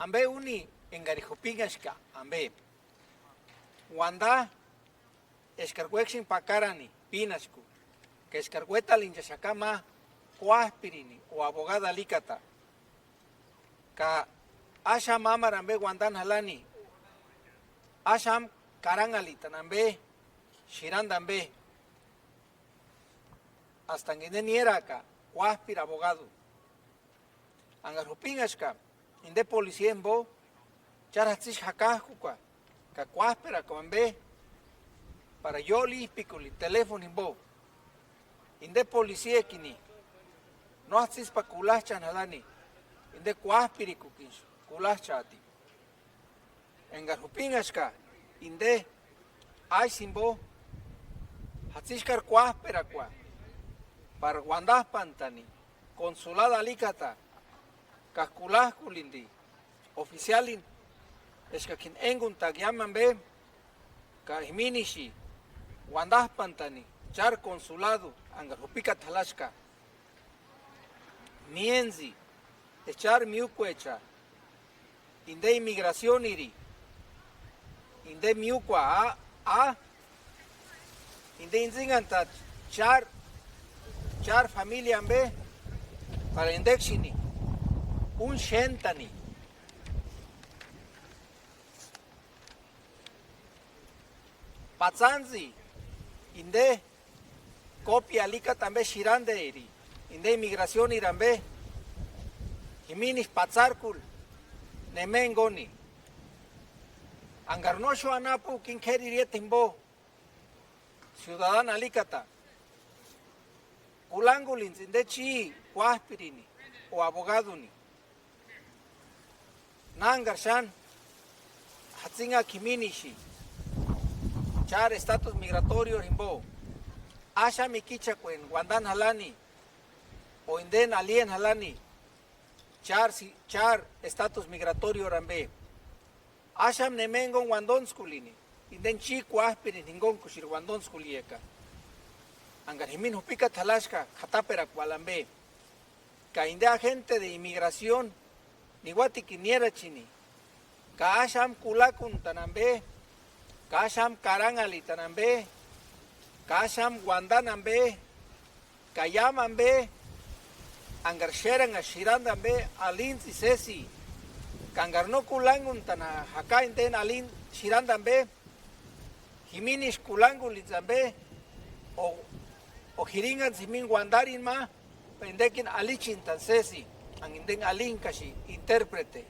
ambe uni engarijopingashka ambe. Wanda escarhuexin pacarani pinasku. Que escarhueta linchashakama cuaspirini o abogada licata. Ka asham amarambe wandan halani. Asham karangalitanambe shirandambe. Hasta en niera cuaspir abogado. Angarupingashka inde policía en bo charatsish hakajuka ka cuaspera kambe para yoli piculi teléfono en bo. Inde policía kini no haces pa kulachan halani inde cuaspiri kukinsh kulachati engarupingashka inde ay simbo hatsishkar cuaspera kwa para guandas pantani consulada alicata kaskulas kulindi oficialin eskakin engun tagyaman be ka iminishi guandas pantani char consulado angarupika talashka mienzi echar miucuecha inde inmigración iri inde miucua inde inzinganta char familia ambe para indexini un shentani patsanzi inde copia lika tambe shirande iri inde inmigración irambe himinis patsarkul nemengoni angarnosho anapu kinkeri timbo ciudadana alicata kulangulin inde chi cuaspirini o abogaduni nangarshan hatzinga kiminishi char estatus migratorio rimbo asha mikichakwen guandan halani o inden alien halani char estatus migratorio rambe asham nemengon guandonskulini inden chi cuaspirin ningon kushir guandonskulieka angarimin hupika talashka katapera kualambe ka inde agente de inmigración niwati kiniera chini ka asham kulakun tanambe ka asham karangali tanambe ka asham guandanambe ka yamanbe angarsheran ashirandambe alin sesi kangarno kulangun tana haka inden alin shirandambe himinish kulangulizambe o hiringan simin guandarin ma pendekin alichin tan sesi ang inden alin kashi intérprete